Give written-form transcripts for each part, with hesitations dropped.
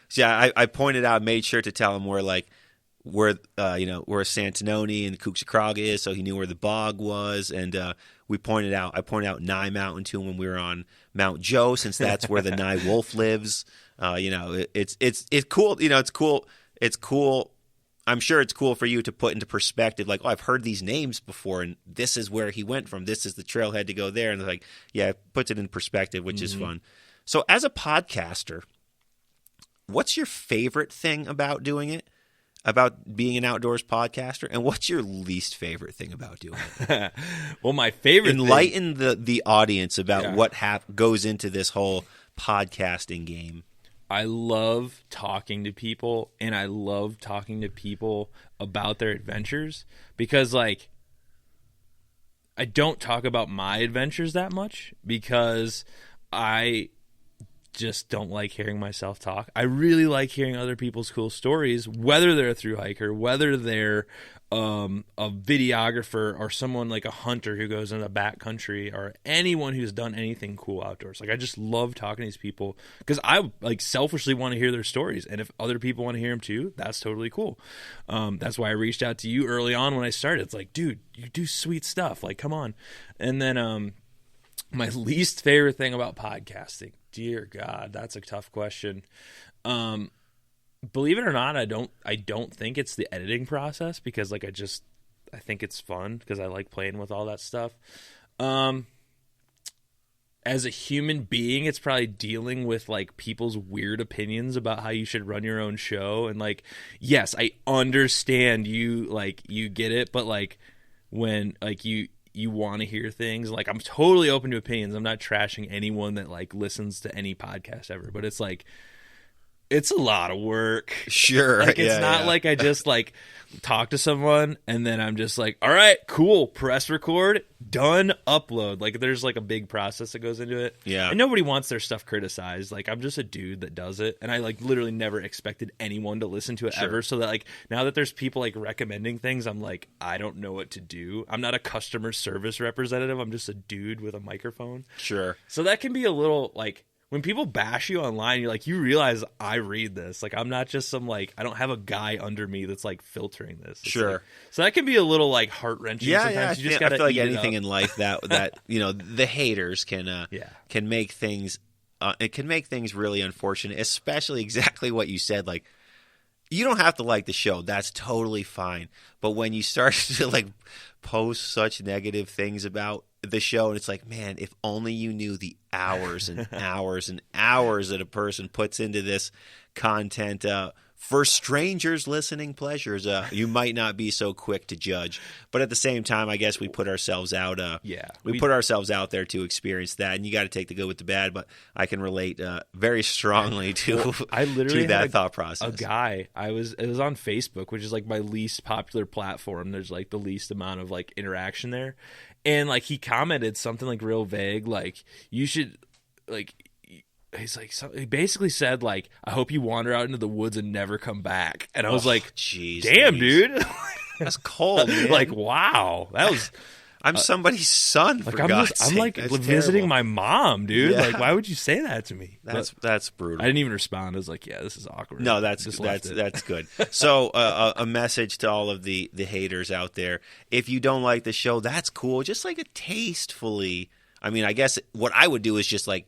So yeah, I pointed out, made sure to tell him where where Santanoni and Cuxicraga is, so he knew where the bog was. And I pointed out Nye Mountain to him when we were on Mount Joe, since that's where the Nye Wolf lives. It's cool. It's cool. I'm sure it's cool for you to put into perspective, like, oh, I've heard these names before, and this is where he went from. This is the trailhead to go there. And like, yeah, it puts it in perspective, which is fun. So as a podcaster, what's your favorite thing about doing it, about being an outdoors podcaster? And what's your least favorite thing about doing it? Well, my favorite Enlighten the audience about what goes into this whole podcasting game. I love talking to people, and I love talking to people about their adventures, because, like, I don't talk about my adventures that much because I just don't like hearing myself talk. I really like hearing other people's cool stories, whether they're a thru hiker, whether they're a videographer, or someone like a hunter who goes in the backcountry, or anyone who's done anything cool outdoors. Like, I just love talking to these people because I like selfishly want to hear their stories, and if other people want to hear them too, that's totally cool. That's why I reached out to you early on when I started. It's like, dude, you do sweet stuff. Like, come on. And then my least favorite thing about podcasting, dear God, that's a tough question. Believe it or not, I don't think it's the editing process, because like I think it's fun because I like playing with all that stuff. As a human being, it's probably dealing with like people's weird opinions about how you should run your own show. And like, yes, I understand you get it, but like when like you want to hear things, like, I'm totally open to opinions. I'm not trashing anyone that like listens to any podcast ever, but it's like, it's a lot of work. Sure. Like, it's not like I just like talk to someone and then I'm just like, all right, cool, press record, done, upload. Like, there's like a big process that goes into it. Yeah. And nobody wants their stuff criticized. Like, I'm just a dude that does it. And I like literally never expected anyone to listen to it ever. So that like, now that there's people like recommending things, I'm like, I don't know what to do. I'm not a customer service representative. I'm just a dude with a microphone. Sure. So that can be a little like, when people bash you online, you're like, you realize I read this. Like, I'm not just some, like, I don't have a guy under me that's, like, filtering this. It's sure. Like, so that can be a little, like, heart-wrenching sometimes. Yeah, you just gotta I feel like eat anything in life that the haters can make things it can make things really unfortunate, especially exactly what you said. Like, you don't have to like the show. That's totally fine. But when you start to, like, post such negative things about the show, and it's like, man, if only you knew the hours and hours and hours that a person puts into this content for strangers listening pleasures, you might not be so quick to judge. But at the same time, I guess we put ourselves out. We put ourselves out there to experience that, and you got to take the good with the bad. But I can relate very strongly to I literally to that had thought process. A guy, it was on Facebook, which is like my least popular platform. There's like the least amount of like interaction there. And like, he commented something like real vague, like, you should, like, he's like, he basically said like, I hope you wander out into the woods and never come back. And I was like, jeez, damn, dude, that's cold, man. Like, wow, that was. I'm somebody's son. For God's sake. I'm like That's visiting terrible. my mom, dude. Yeah. Like, why would you say that to me? That's brutal. I didn't even respond. I was like, yeah, this is awkward. No, that's good. So a message to all of the haters out there: if you don't like the show, that's cool. Just like it tastefully. I mean, I guess what I would do is just like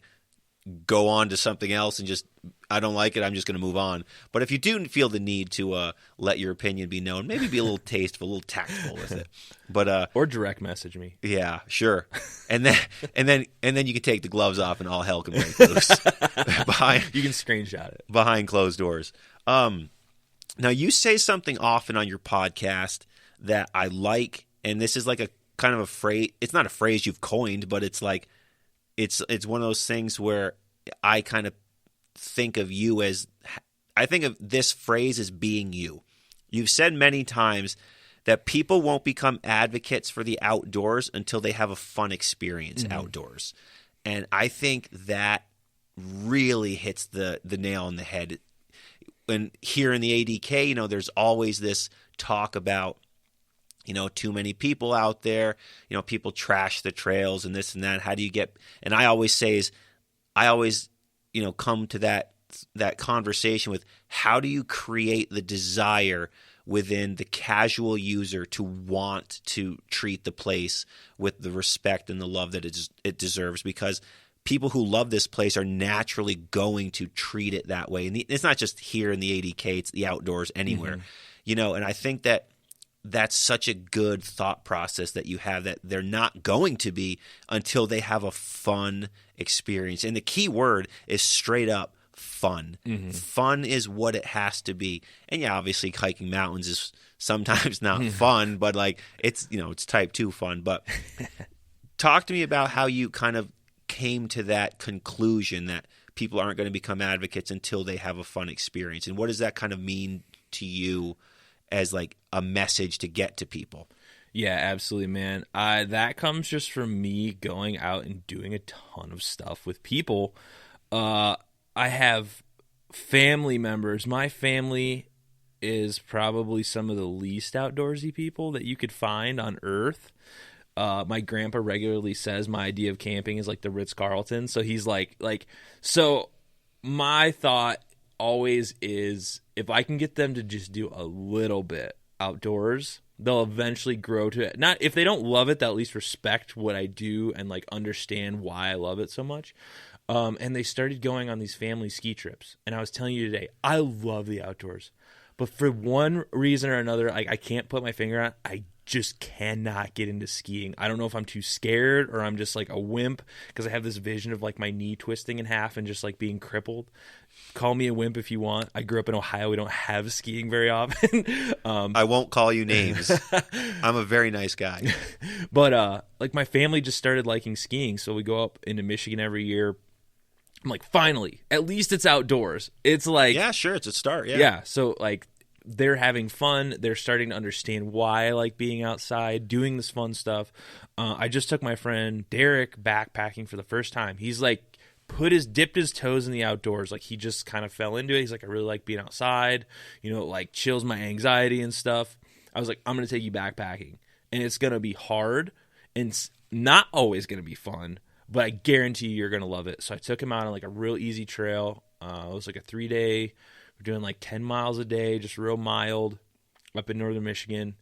go on to something else and just, I don't like it, I'm just going to move on. But if you do feel the need to let your opinion be known, maybe be a little tasteful, a little tactful with it. But or direct message me. Yeah, sure. And then you can take the gloves off and all hell can break loose. You can screenshot it behind closed doors. Now you say something often on your podcast that I like, and this is like a kind of a phrase. It's not a phrase you've coined, but it's like it's one of those things where I kind of think of you as, I think of this phrase as being you. You've said many times that people won't become advocates for the outdoors until they have a fun experience outdoors. And I think that really hits the nail on the head. And here in the ADK, there's always this talk about, too many people out there, people trash the trails and this and that. How do you get, and I always say is, come to that that conversation with how do you create the desire within the casual user to want to treat the place with the respect and the love that it deserves, because people who love this place are naturally going to treat it that way. And it's not just here in the ADK, it's the outdoors anywhere, and I think that that's such a good thought process that you have, that they're not going to be until they have a fun experience. And the key word is straight up fun. Fun is what it has to be. And yeah, obviously hiking mountains is sometimes not fun, but like it's type 2 fun. But talk to me about how you kind of came to that conclusion that people aren't going to become advocates until they have a fun experience. And what does that kind of mean to you as like a message to get to people? Yeah, absolutely, man. That comes just from me going out and doing a ton of stuff with people. I have family members. My family is probably some of the least outdoorsy people that you could find on earth. My grandpa regularly says my idea of camping is like the Ritz-Carlton. So he's so my thought always is, if I can get them to just do a little bit outdoors, they'll eventually grow to it. Not if they don't love it, they'll at least respect what I do and like understand why I love it so much. And they started going on these family ski trips. And I was telling you today, I love the outdoors, but for one reason or another, I can't put my finger on it. I just cannot get into skiing. I don't know if I'm too scared or I'm just like a wimp, because I have this vision of like my knee twisting in half and just like being crippled. Call me a wimp if you want. I grew up in Ohio. We don't have skiing very often. I won't call you names. I'm a very nice guy. But like my family just started liking skiing, so we go up into Michigan every year. I'm like, finally, at least it's outdoors. It's like, yeah, sure, it's a start. Yeah. So like, they're having fun. They're starting to understand why I like being outside, doing this fun stuff. I just took my friend Derek backpacking for the first time. He's like dipped his toes in the outdoors. Like he just kind of fell into it. He's like, I really like being outside. It like chills my anxiety and stuff. I was like, I'm going to take you backpacking, and it's going to be hard and it's not always going to be fun, but I guarantee you're going to love it. So I took him out on like a real easy trail. It was like a 3-day. We're doing like 10 miles a day, just real mild, up in northern Michigan.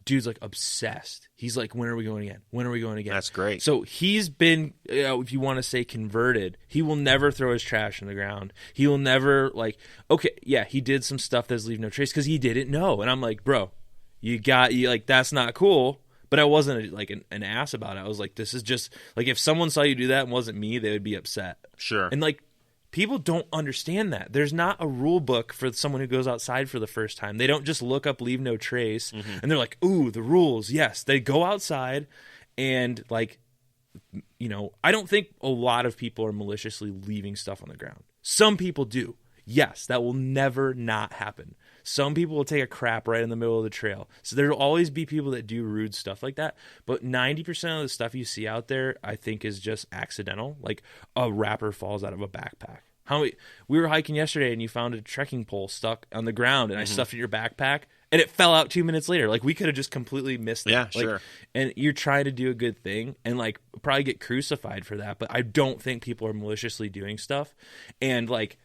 Dude's like obsessed. He's like, when are we going again? When are we going again? That's great. So he's been, if you want to say converted, he will never throw his trash on the ground. He will never okay, yeah, he did some stuff that's leave no trace because he didn't know. And I'm like, bro, you like, that's not cool. But I wasn't like an ass about it. I was like, this is just like, if someone saw you do that and wasn't me, they would be upset. Sure. And like, people don't understand that. There's not a rule book for someone who goes outside for the first time. They don't just look up leave no trace and they're like, ooh, the rules. Yes, they go outside and like, I don't think a lot of people are maliciously leaving stuff on the ground. Some people do. Yes, that will never not happen. Some people will take a crap right in the middle of the trail. So there will always be people that do rude stuff like that. But 90% of the stuff you see out there, I think, is just accidental. Like a wrapper falls out of a backpack. We were hiking yesterday and you found a trekking pole stuck on the ground and I stuffed it in your backpack and it fell out 2 minutes later. Like we could have just completely missed it. Yeah, sure. And you're trying to do a good thing and like probably get crucified for that. But I don't think people are maliciously doing stuff. And like,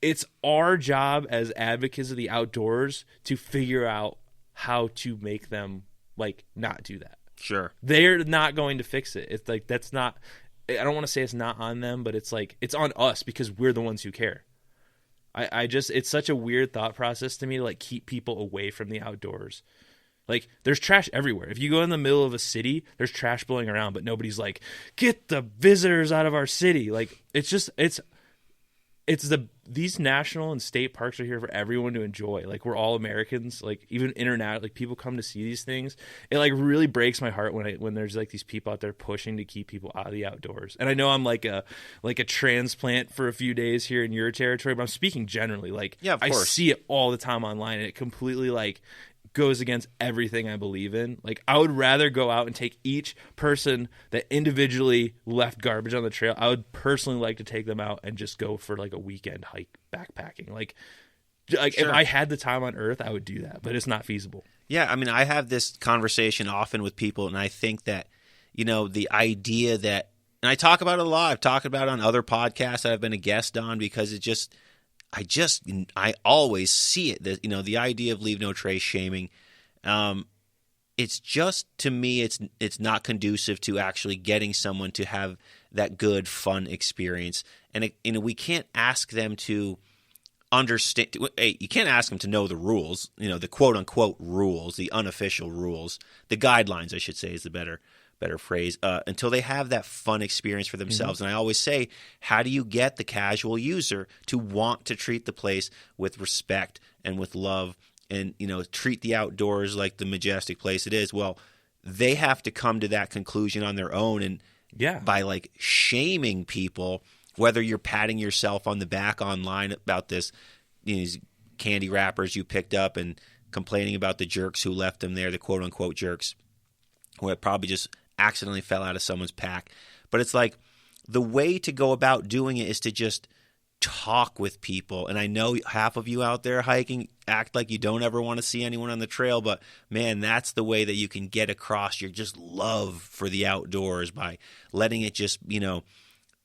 it's our job as advocates of the outdoors to figure out how to make them like not do that. Sure. They're not going to fix it. It's like, that's not, I don't want to say it's not on them, but it's like, it's on us because we're the ones who care. I just, it's such a weird thought process to me to like keep people away from the outdoors. Like there's trash everywhere. If you go in the middle of a city, there's trash blowing around, but nobody's like, get the visitors out of our city. Like these national and state parks are here for everyone to enjoy. Like we're all Americans. Like even internet, like people come to see these things. It like really breaks my heart when there's like these people out there pushing to keep people out of the outdoors. And I know I'm like a transplant for a few days here in your territory, but I'm speaking generally. Like yeah, of course. I see it all the time online, and it completely like goes against everything I believe in. Like I would rather go out and take each person that individually left garbage on the trail. I would personally like to take them out and just go for like a weekend hike backpacking. Like sure. If I had the time on earth, I would do that, but it's not feasible. Yeah. I mean, I have this conversation often with people, and I think that, the idea that, and I talk about it a lot. I've talked about it on other podcasts that I've been a guest on because it just, I always see it, that, the idea of leave no trace shaming, it's just, to me, it's not conducive to actually getting someone to have that good, fun experience. And we can't ask them to understand. Hey, you can't ask them to know the rules, the quote unquote rules, the unofficial rules, the guidelines, I should say, is the better phrase, until they have that fun experience for themselves. Mm-hmm. And I always say, how do you get the casual user to want to treat the place with respect and with love, and treat the outdoors like the majestic place it is? Well, they have to come to that conclusion on their own, and by like shaming people, whether you're patting yourself on the back online about this, these candy wrappers you picked up and complaining about the jerks who left them there, the quote unquote jerks, who probably just accidentally fell out of someone's pack. But it's like, the way to go about doing it is to just talk with people. And I know half of you out there hiking act like you don't ever want to see anyone on the trail, but man, that's the way that you can get across your just love for the outdoors, by letting it just,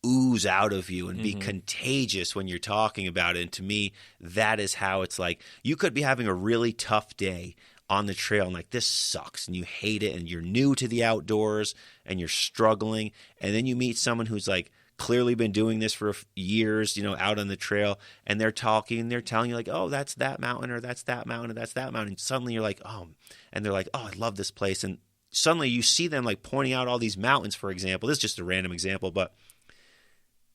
ooze out of you and be contagious when you're talking about it. And to me, that is how it's like, you could be having a really tough day on the trail and like, this sucks, and you hate it, and you're new to the outdoors and you're struggling, and then you meet someone who's like clearly been doing this for years, out on the trail, and they're talking, they're telling you like, oh, that's that mountain, or that's that mountain, or that's that mountain. And suddenly you're like, oh, and they're like, oh, I love this place. And suddenly you see them like pointing out all these mountains, for example. This is just a random example, but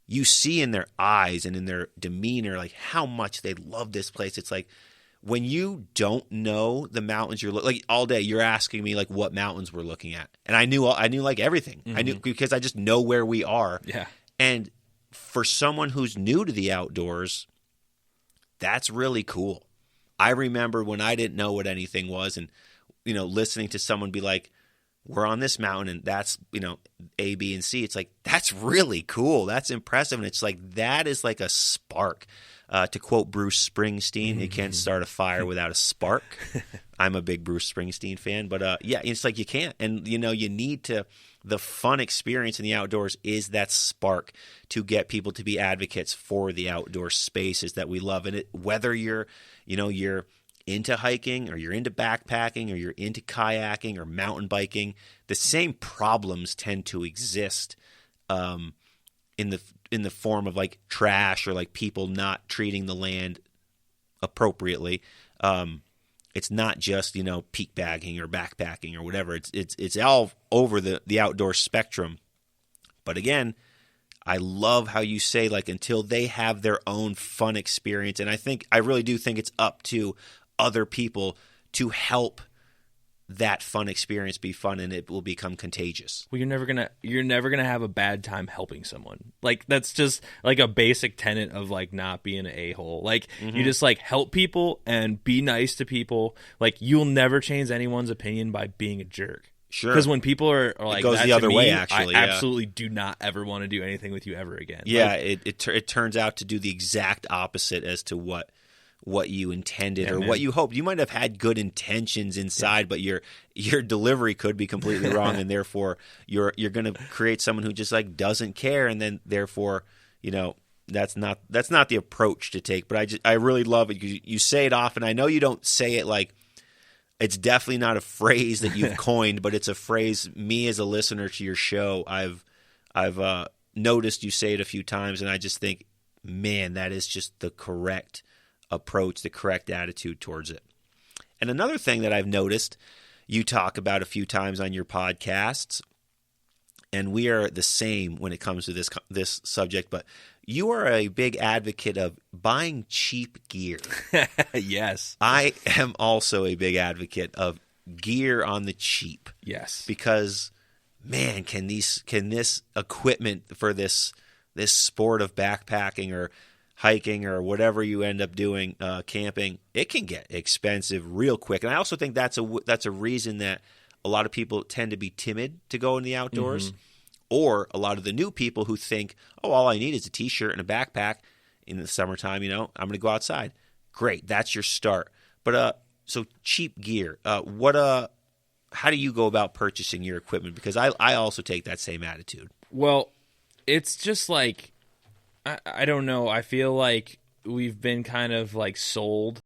you see in their eyes and in their demeanor like how much they love this place. It's like, when you don't know the mountains, you're like, all day you're asking me like what mountains we're looking at, and I knew like everything. I knew, because I just know where we are. Yeah. And for someone who's new to the outdoors, that's really cool. I remember when I didn't know what anything was, and listening to someone be like, we're on this mountain and that's, A, B, and C. It's like, that's really cool. That's impressive. And it's like, that is like a spark. To quote Bruce Springsteen, you can't start a fire without a spark. I'm a big Bruce Springsteen fan, but it's like, you can't. And, you need to, the fun experience in the outdoors is that spark to get people to be advocates for the outdoor spaces that we love. And whether you're into hiking, or you're into backpacking, or you're into kayaking or mountain biking, the same problems tend to exist in the form of like trash, or like people not treating the land appropriately. It's not just, peak bagging or backpacking or whatever. It's all over the outdoor spectrum. But again, I love how you say like, until they have their own fun experience. And I really do think it's up to other people to help that fun experience be fun, and it will become contagious. Well, you're never gonna have a bad time helping someone. Like, that's just like a basic tenet of like not being an a-hole. Like, you just like help people and be nice to people. Like, you'll never change anyone's opinion by being a jerk. Sure. Because when people are like, it goes that the other to me, way, actually. I absolutely do not ever want to do anything with you ever again. Yeah, like, it turns out to do the exact opposite as to what you intended, or what you hoped. You might have had good intentions inside, but your delivery could be completely wrong, and therefore you're going to create someone who just like doesn't care, and then therefore that's not the approach to take. But I really love it. You say it often. I know you don't say it like, it's definitely not a phrase that you've coined, but it's a phrase, me as a listener to your show, I've noticed you say it a few times, and I just think, man, that is just the correct approach, the correct attitude towards it. And another thing that I've noticed you talk about a few times on your podcasts, and we are the same when it comes to this subject, but you are a big advocate of buying cheap gear. Yes. I am also a big advocate of gear on the cheap. Yes. Because, man, can this equipment for this sport of backpacking or hiking or whatever you end up doing, camping, it can get expensive real quick. And I also think that's a reason that a lot of people tend to be timid to go in the outdoors, or a lot of the new people who think, oh, all I need is a t-shirt and a backpack in the summertime, I'm going to go outside. Great, that's your start. But so cheap gear, how do you go about purchasing your equipment? Because I also take that same attitude. Well, it's just like, I don't know. I feel like we've been kind of like sold